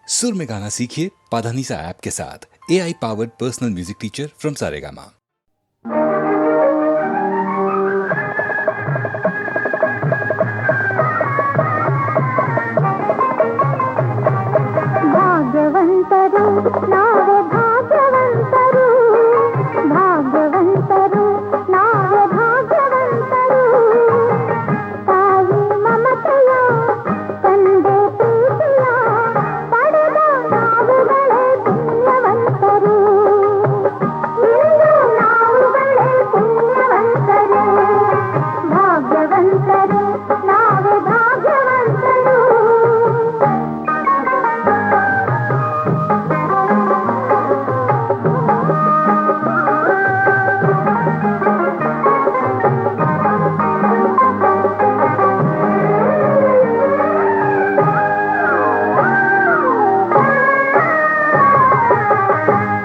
सुर में गाना सीखिए पाधानीसा ऐप के साथ। AI powered personal music teacher from Saregama. ಭಾಗ್ಯವಂತರು ನಾವೇ ಭಾಗ್ಯವಂತರು, ಭಾಗ್ಯವಂತರು ನಾವೇ ಭಾಗ್ಯವಂತರು. ತಾಯಿ ಮಮತೆಯ ತಂದೆ ಪ್ರೀತಿಯ ಪಡೆದ ನಾವುಗಳೇ ಪುಣ್ಯವಂತರು. ಇಂದು ನಾವುಗಳೇ ಪುಣ್ಯವಂತರು, ಭಾಗ್ಯವಂತರು ನಾವೇ ಭಾಗ್ಯವಂತರು.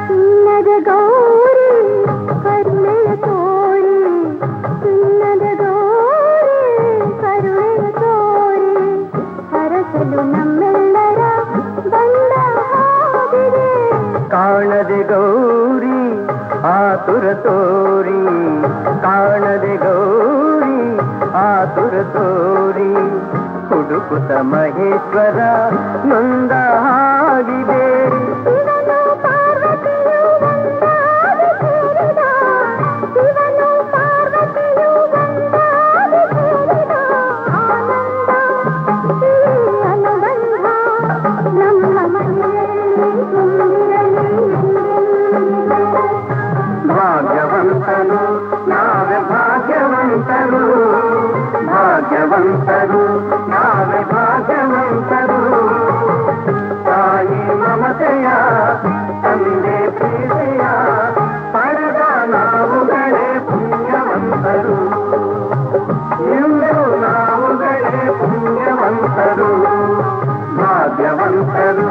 ಚಿನ್ನದ ಗೌರಿ ಕರುಣೆಯ ತೋರಿ, ಚಿನ್ನದ ಗೌರಿ ಕರುಣೆಯ ತೋರಿ, ಹರಸಲು ನಮ್ಮೆಲ್ಲರ ಬಂದ ಹಾದಿದೆ. ಕಾಣದೆ ಗೌರಿ ಆತುರ ತೋರಿ, ಕಾಣದೆ ಗೌರಿ ಆತುರ ತೋರಿ, ಹುಡುಕುತ್ತ ಮಹೇಶ್ವರ ನೊಂದ ಹಾಗಿದೆ. ಶಿವನು ಪಾರ್ವತಿಯು ಒಂದಾಗಿ ಸೇರಿದ, ಶಿವನು ಪಾರ್ವತಿಯು ಒಂದಾಗಿ ಸೇರಿದ ಆನಂದ ಈ ಅನುಬಂಧ ನಮ್ಮ ಮನೆಯಲ್ಲಿ ತುಂಬಿರಲಿ ಎಂದೆಂದಿಗೂ. ಭಾಗ್ಯವಂತರು ನಾವೇ ಭಾಗ್ಯವಂತರು, ಭಾಗ್ಯವಂತರು ನಾವೇ ಭಾಗ್ಯವಂತರು. ತಾಯಿ ಮಮತೆಯ ತಂದೆ ಪ್ರೀತಿಯ ಪಡೆದ ನಾವುಗಳೇ ಪುಣ್ಯವಂತರು. ಇಂದು ನಾವುಗಳೇ ಪುಣ್ಯವಂತರು, ಭಾಗ್ಯವಂತರು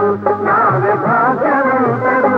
ನಾವೇ ಭಾಗ್ಯವಂತರು.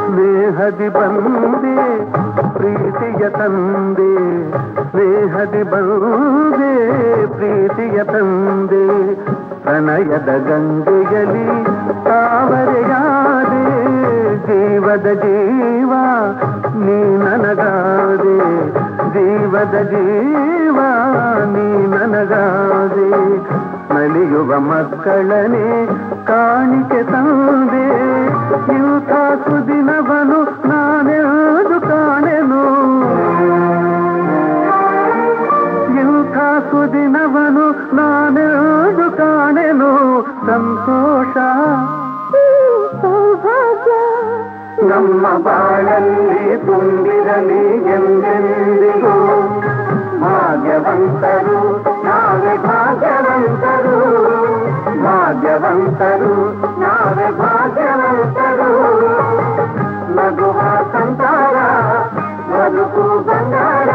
ಸ್ನೇಹದಿ ಬಂದೆ ಪ್ರೀತಿಯ ತಂದೆ, ಸ್ನೇಹದಿ ಬಂದೆ ಪ್ರೀತಿಯ ತಂದೆ, ಪ್ರಣಯದ ಗಂಗೆಯಲ್ಲಿ ತಾವರೆಯಾದೆ, ಜೀವದ ಜೀವ ನೀ ನನಗಾದೆ, ಜೀವದ ಜೀವ ನೀ ನನಗಾದೆ. ನಲಿಯುವ ಮಕ್ಕಳನೆ ಕಾಣಿಕೆ ತಂದೆ, ಇಂಥ ಸುದಿನವನು ನಾನೆಂದು ಕಾಣೆನು, ಇಂಥ ಸುದಿನವನು ನಾನೆಂದು ಕಾಣೆನು. ಸಂತೋಷ ಸೌಭಾಗ್ಯ ನಮ್ಮ ಬಾಳಲ್ಲಿ ತುಂಬಿರಲಿ ಎಂದೆಂದಿಗೂ. ಭಾಗ್ಯವಂತರು ನಾವೇ ಭಾಗ್ಯವಂತರು, ಭಾಗ್ಯವಂತರು ನಾವೇ ಭಾಗ್ಯವಂತರು. ನಗುವ ಸಂಸಾರ ಬದುಕು ಬಂಗಾರ,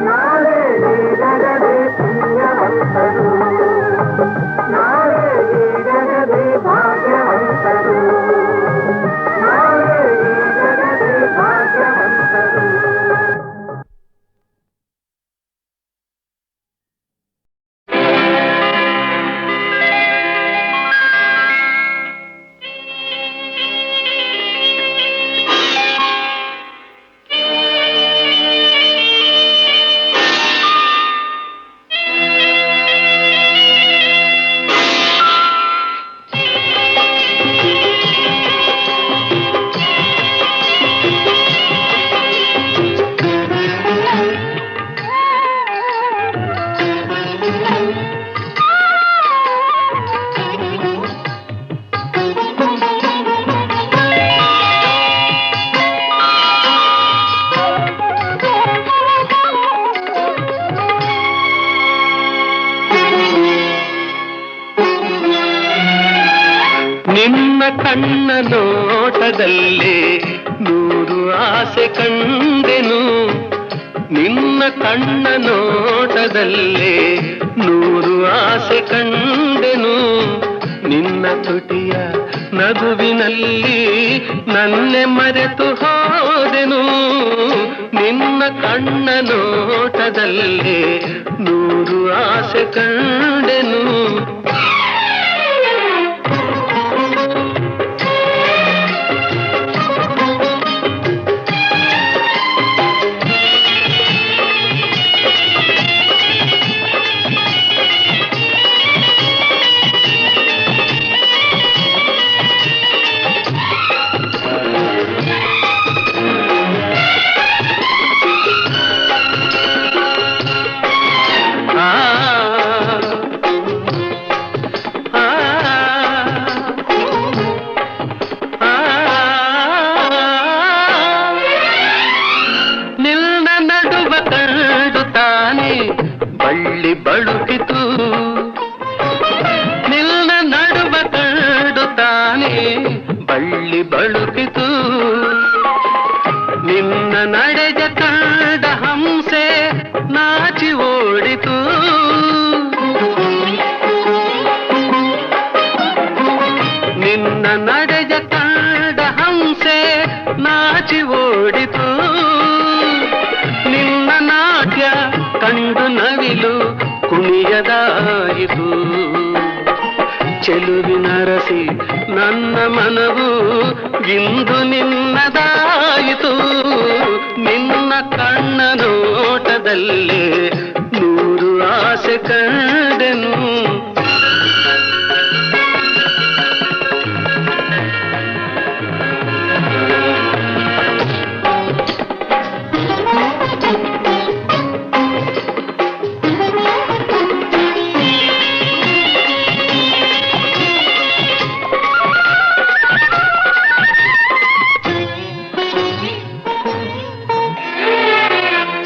ನಾಳೆ ನೀಡಗದೆ ಪುಣ್ಯವಂತರು, ನಾಳೆ ನೀಡಗದೆ ಭಾಗ್ಯವಂತರು, ನಾಳೆ ನೀಡಗದೆ ಭಾಗ್ಯವಂತರು. ಕಣ್ಣ ನೋಟದಲ್ಲೇ ನೂರು ಆಸೆ ಕಂಡೆನು ನಿನ್ನ ಕಣ್ಣ ನೋಟದಲ್ಲೇ ನೂರು ಆಸೆ ಕಂಡೆನು ನಿನ್ನ ತುಟಿಯ ನಗುವಿನಲ್ಲಿ ನನ್ನೆ ಮರೆತು ಹೋದೆನು ನಿನ್ನ ಕಣ್ಣ ನೋಟದಲ್ಲೇ ನೂರು ಆಸೆ ಕಂಡೆನು ಬಳ್ಳಿ ಬಳುಕಿತು ನಿನ್ನ ನಡುವ ಕಂಡು ತಾನೆ ಬಳ್ಳಿ ಬಳುಕಿತು ನಿನ್ನ ನಡೆಜ ಕಂಡ ಹಂಸೆ ನಾಚಿ ಓಡಿತು ನಿನ್ನ ನಡೆಜ ಕಂಡ ಹಂಸೆ ನಾಚಿ ಓಡಿತು ನಿನ್ನ ನಾಟ್ಯ ಕಂಡು ನವಿಲು ಕುಣಿಯದಾಯಿತು ಚೆಲುವಿನರಸಿ ನನ್ನ ಮನವು ಇಂದು ನಿನ್ನದಾಯಿತು ನಿನ್ನ ಕಣ್ಣ ನೋಟದಲ್ಲೇ ನೂರು ಆಸೆ ಕಂಡೆನು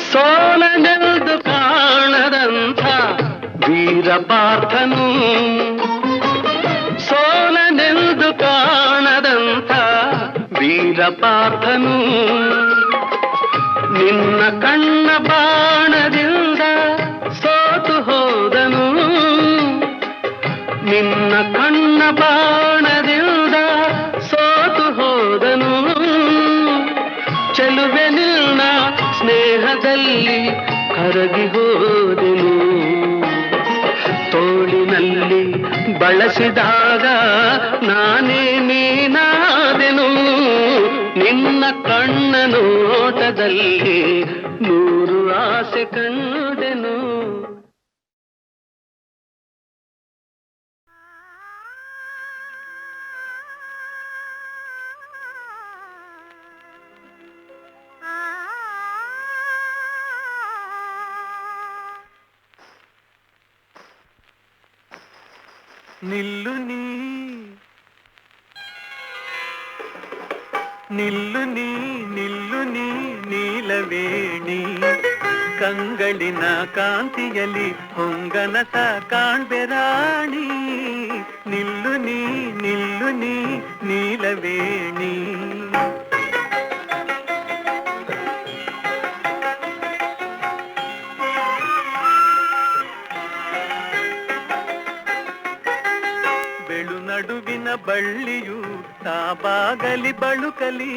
ಸೋಲನೆಲ್ದು ಕಾಣದಂಥ ವೀರಪಾರ್ಥನು ಸೋಲನೆಲ್ದು ಕಾಣದಂಥ ವೀರಪಾರ್ಥನು ನಿನ್ನ ಕಣ್ಣ ಬಾಣದಿಂದ ಸೋತು ಹೋದನು ನಿನ್ನ ಕಣ್ಣ ಬಾಣದಿಂದ ಸೋತು ಹೋದನು ಚೆಲುವೆ ನಿನ್ನ ಸ್ನೇಹದಲ್ಲಿ ಕರಗಿ ಹೋದೆನು ತೋಳಿನಲ್ಲಿ ಬಳಸಿದಾಗ ನಾನೇ ನೀನಾದೆನು ನಿನ್ನ ಕಣ್ಣ ನೋಟದಲ್ಲಿ ನೂರು ಆಸೆ ಕಂಡೆನು ನಿಲ್ಲು ನೀ ನಿಲ್ಲು ನೀ ನಿಲ್ಲು ನೀ ನೀಲವೇಣಿ ಕಂಗಳಿನ ಕಾಂತಿಯಲ್ಲಿ ಹೊಂಗನಸ ಕಾಣ್ಬೆರಾಣಿ ನಿಲ್ಲು ನೀ ನಿಲ್ಲು ನೀ ನೀಲವೇಣಿ ಬೆಳು ನಡುವಿನ ಬಳ್ಳಿಯು ತಾಬಾಗಲಿ ಬಳುಕಲಿ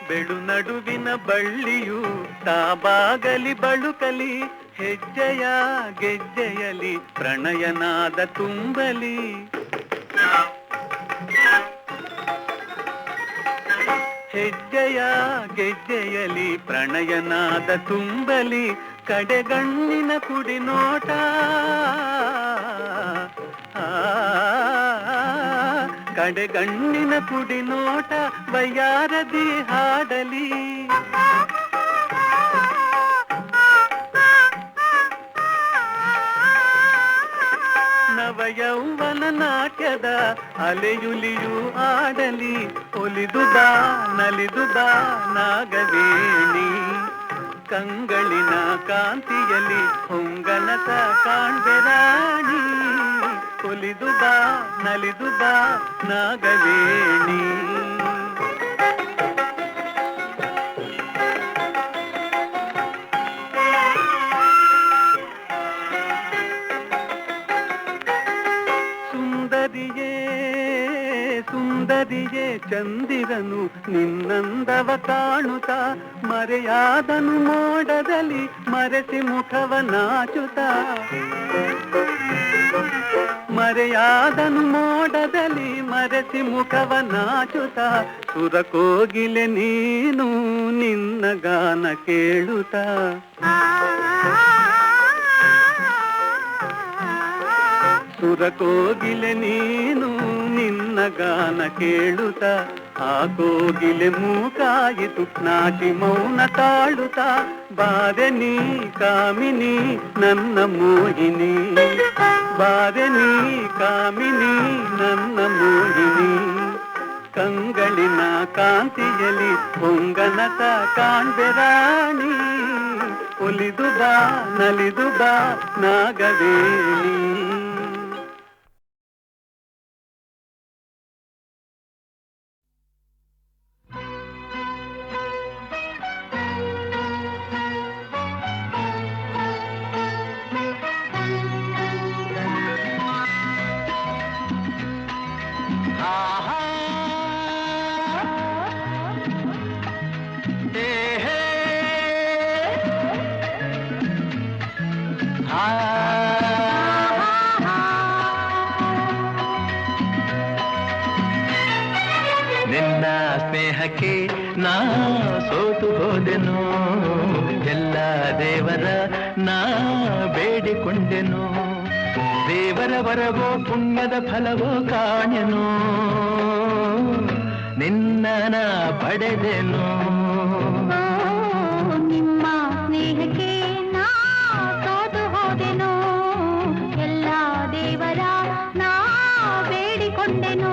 ಬೆಳು ನಡುವಿನ ಬಳ್ಳಿಯು ತಾಬಾಗಲಿ ಬಳುಕಲಿ ಹೆಜ್ಜೆಯ ಗೆಜ್ಜೆಯಲಿ ಪ್ರಣಯನಾದ ತುಂಬಲಿ ಹೆಜ್ಜೆಯ ಗೆಜ್ಜೆಯಲಿ ಪ್ರಣಯನಾದ ತುಂಬಲಿ ಕಡೆಗಣ್ಣಿನ ಕುಡಿ ನೋಟ ಕಡೆಗಣ್ಣಿನ ಕುಡಿ ನೋಟ ವಯ್ಯಾರದಿ ಹಾಡಲಿ ನವಯೌವನ ನಾಟ್ಯದ ಅಲೆಯುಲಿಯು ಆಡಲಿ ಒಲಿದು ಬಾ ನಲಿದು ಬಾ ನಾಗವೇಣಿ ಕಂಗಳಿನ ಕಾಂತಿಯಲ್ಲಿ ಹೊಂಗನಸ ಕಾಣ್ಬೆ ರಾಣಿ ಒಲಿದು ಬಾ ನಲಿದು ಬಾ ನಾಗವೇಣಿ ಸುಂದರಿಯೇ ಚಂದಿರನು ನಿನ್ನಂದವ ಕಾಣುತ್ತ ಮರೆಯಾದನು ಮೋಡದಲ್ಲಿ ಮರೆಸಿ ಮುಖವ ನಾಚುತ್ತ ಮರೆಯಾದನು ಮೋಡದಲ್ಲಿ ಮರೆಸಿ ಮುಖವ ನಾಚುತ್ತ ಸುರಕೋಗಿಲೆ ನೀನು ನಿನ್ನ ಗಾನ ಕೇಳುತ್ತ ಸುರಕೋಗಿಲೆ ನೀನು ನಿನ್ನ ಗಾನ ಕೇಳುತ್ತ ಆ ಕೋಗಿಲೆ ಮೂಕಾಯಿತು ನಾಚಿ ಮೌನ ತಾಳುತ್ತ ಬಾರೆ ನೀ ಕಾಮಿನಿ ನನ್ನ ಮೋಹಿನಿ ಬಾರೆ ನೀ ಕಾಮಿನಿ ನನ್ನ ಮೋಹಿನಿ ಕಂಗಳಿನ ಕಾಂತಿಯಲ್ಲಿ ಹೊಂಗನಸ ಕಾಣ್ಬೆ ರಾಣಿ ಒಲಿದು ಬಾ ನಲಿದು ಬಾ ನಾಗವೇಣಿ ನಿನ್ನ ಸ್ನೇಹಕ್ಕೆ ನಾ ಸೋತು ಹೋದೆನು ಎಲ್ಲ ದೇವರ ನಾ ಬೇಡಿಕೊಂಡೆನು ದೇವರ ವರವೋ ಪುಣ್ಯದ ಫಲವೋ ಕಾಣೆನು ನಿನ್ನ ನಾ ಪಡೆದೆನು ನಿಮ್ಮ ಸ್ನೇಹಕ್ಕೆ ನಾ ಸೋತು ಹೋದೆನು ಎಲ್ಲ ದೇವರ ನಾ ಬೇಡಿಕೊಂಡೆನು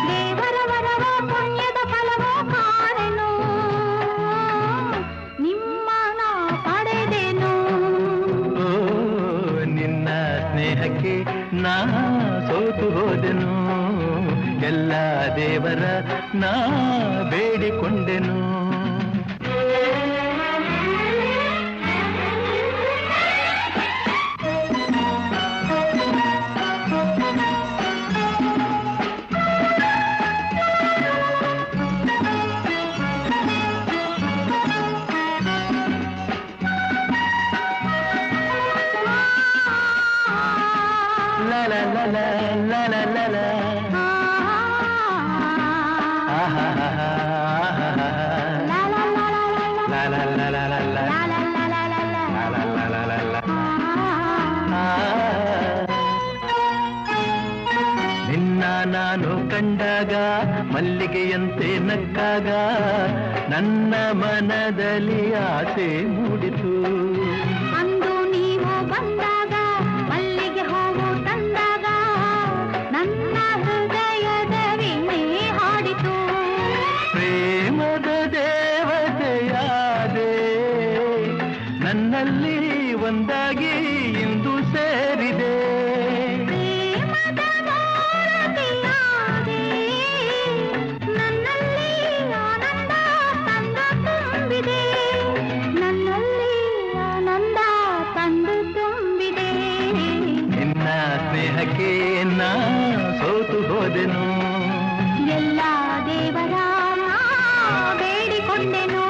ದೇವರ ವರವ ಪುಣ್ಯದ ಫಲವ ಕಾಣೆನು ನಿಮ್ಮ ನಾ ಪಡೆದೆನು ನಿನ್ನ ಸ್ನೇಹಕ್ಕೆ ನಾ ಸೋತು ಹೋದೆನು ಎಲ್ಲ ದೇವರ ನಾ ಬೇಡಿಕೊಂಡೆನು la la la la la la la ನಿನ್ನ ನಾನು ಕಂಡಾಗ ಮಲ್ಲಿಗೆಯಂತೆ ನಕ್ಕಾಗ ನನ್ನ ಮನದಲ್ಲಿ ಆಸೆ ಮೂಡಿತು ಅಂದು ನೀವು ಬಂದಾಗ ಮಲ್ಲಿಗೆ ಹೂವು ತಂದಾಗ ನನ್ನ ಹೃದಯದ ವೀಣೆ ಹಾಡಿತು ಪ್ರೇಮದ ದೇವತೆಯಾದೆ ನನ್ನಲ್ಲಿ ಒಂದಾಗಿ ಇಂದು ಸೇರಿದೆ ಪ್ರೇಮದ ಮೂರ್ತಿಯಾದೆ ನನ್ನಲ್ಲಿ ಆನಂದ ತಂದು ತುಂಬಿದೆ ನನ್ನಲ್ಲಿ ಆನಂದ ತಂದು ತುಂಬಿದೆ ನಿನ್ನ ಸ್ನೇಹಕ್ಕೆ ನಾ ಸೋತು ಹೋದೆನು ಎಲ್ಲ ದೇವರ ನಾ ಬೇಡಿಕೊಂಡೆನು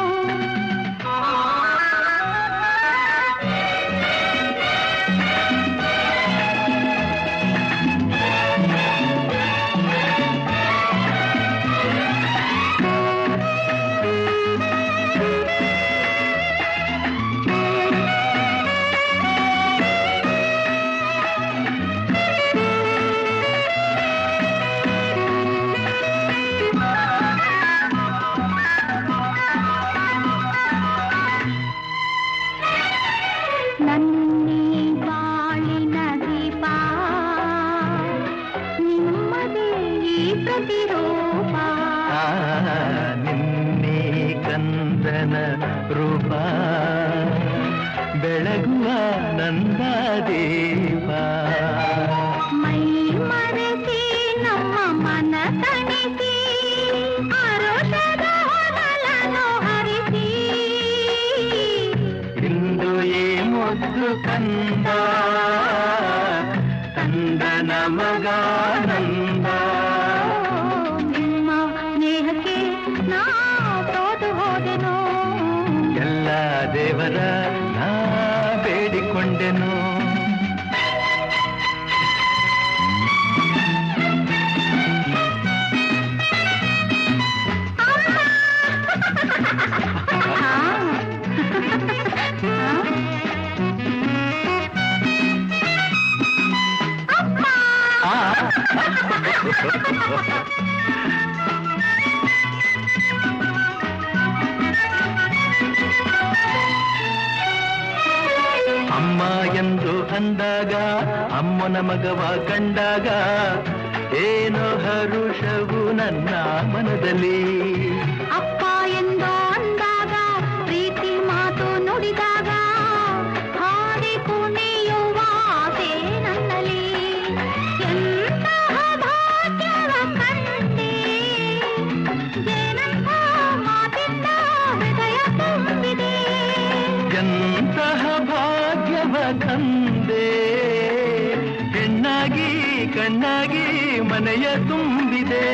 ನನ್ನಿ ಬಾಳಿನ ದೀಪ ನಿಮ್ಮದೇ ಈ ಪ್ರತಿರೂಪ ನಿನ್ನೆ ಕಂದನ ರೂಪ ಬೆಳಗುವ ನಂದ ದೇವ ಮೈ ಮರೆಸಿ ನಮ್ಮ ಮನ ತಣಿಸಿ ಆರೋಷದ ಹೊನಲನ್ನು ಹರಿಸಿ ಇಂದು ಏ ಮುದ್ದು ಕಂದ ಕಂದನ ಮಗಾನಂದ ನಿಮ್ಮ ಸ್ನೇಹಕ್ಕೆ ನಾ ಸೋತು ಹೋದೆನು ಎಲ್ಲ ದೇವರ ನಾ ಬೇಡಿಕೊಂಡೆನು ಅಮ್ಮ ಎಂದು ಅಂದಾಗ ಅಮ್ಮನ ಮಗವ ಕಂಡಾಗ ಏನೋ ಹರುಷವು ನನ್ನ ಮನದಲ್ಲಿ ಅಪ್ಪ ಎಂದು ಅಂದಾಗ ಪ್ರೀತಿ ಮಾತು ನುಡಿದಾಗ ಹಾಡಿ ಕುಣಿಯುವ ಆಸೆ ನನ್ನಲ್ಲಿ ಎಂತಹ ಭಾಗ್ಯವ ಕಂಡೆ ಏನಂತ ಮಾತಿಂದ ಹೃದಯ ತುಂಬಿದೆ ಎಂತಹ ಭಾಗ್ಯವ ಕಂದೆ ಹೆಣ್ಣಾಗಿ ಕಣ್ಣಾಗಿ ಮನೆಯ ತುಂಬಿದೆ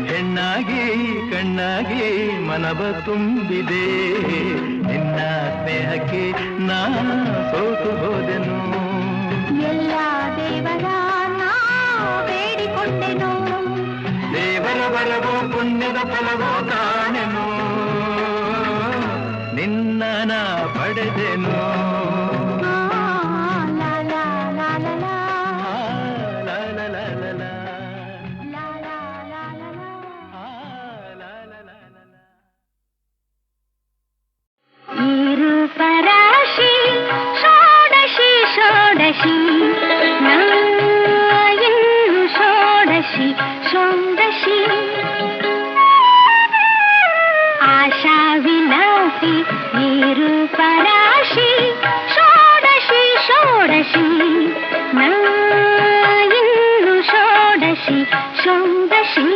ಹೆಣ್ಣಾಗಿ ಕಣ್ಣಾಗಿ ಮನವ ತುಂಬಿದೆ ನಿನ್ನ ಸ್ನೇಹಕ್ಕೆ ನಾ ಸೋತು ಹೋದೆನು ಎಲ್ಲ ದೇವರ ನಾ ಬೇಡಿಕೊಂಡೆನು ದೇವರ ಬರವೋ ಪುಣ್ಯದ ಫಲವೋ ಕಾಣೆನು ನಿನ್ನ ನಾ ಪಡೆದೆನು ಲಾ ಲಾ ಲಾ ಲಾ ಲಾ ಲಾ ಲಾ ಲಾ ಲಾ ಲಾ. ಲಾ ಲಾ ಲಾ ಲಾ ಲಾ. ಈ ರೂಪರಾಶಿ ಷೋಡಶಿ ಷೋಡಶಿ ನಾ ಇನ್ನು ಷೋಡಶಿ ಷೋಡಶಿ ಆಶಾ ವಿಲಾಸಿ ಈ ರೂಪರಾಶಿ ಷೋಡಶಿ ಷೋಡಶಿ ನಾ ಇನ್ನು ಷೋಡಶಿ ಷೋಡಶಿ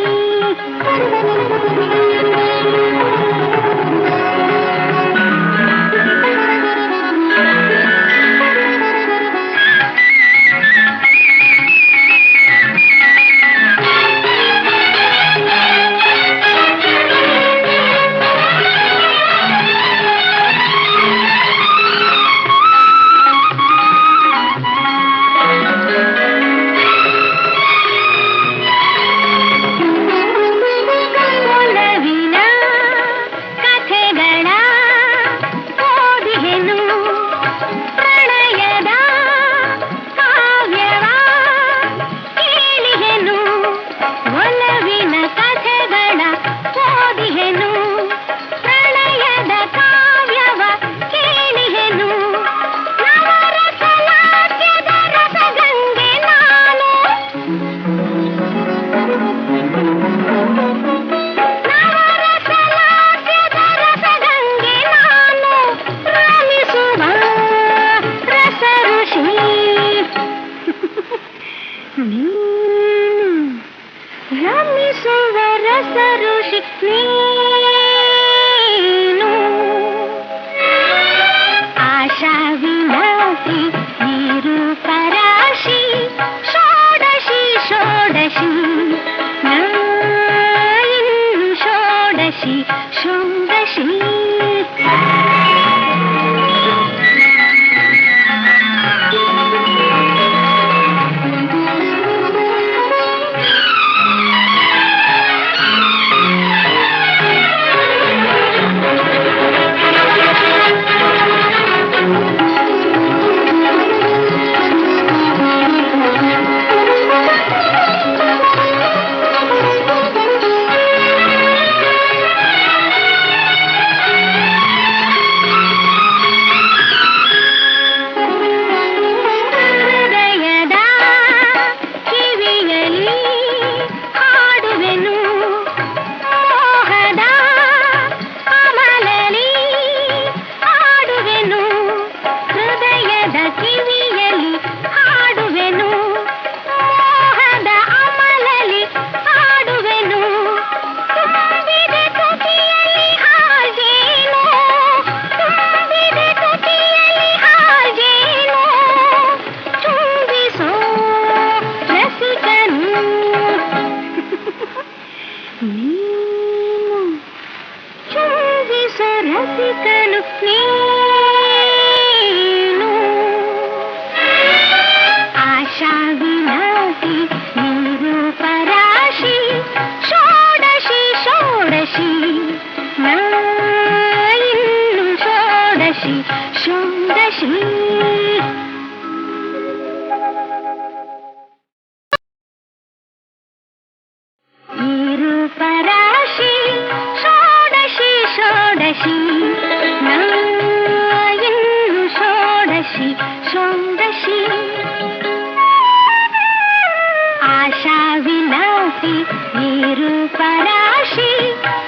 ಈ ರೂಪರಾಶಿ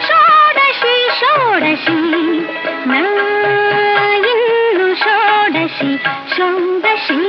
ಷೋಡಶಿ ಷೋಡಶಿ ನಾ ಇನ್ನು ಷೋಡಶಿ ಷೋಡಶಿ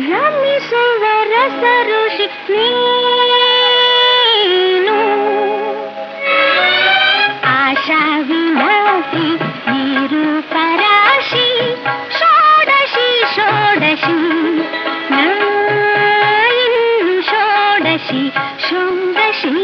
ರಮಿಸುವ ರಸಋಷಿ ನೀನು ಆಶಾ ವಿಲಾಸಿ ಈ ರೂಪರಾಶಿ ಷೋಡಶಿ ಷೋಡಶಿ ನಾ ಇನ್ನು ಷೋಡಶಿ ಷೋಡಶಿ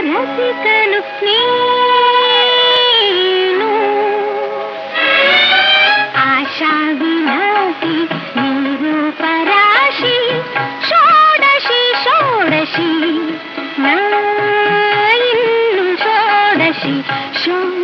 ರಸಿಕನು ನೀನು ಆಶಾ ವಿಲಾಸಿ ಈ ರೂಪರಾಶಿ ಷೋಡಶಿ ಷೋಡಶಿ ನಾ ಇನ್ನು ಷೋಡಶಿ ಷೋಡಶಿ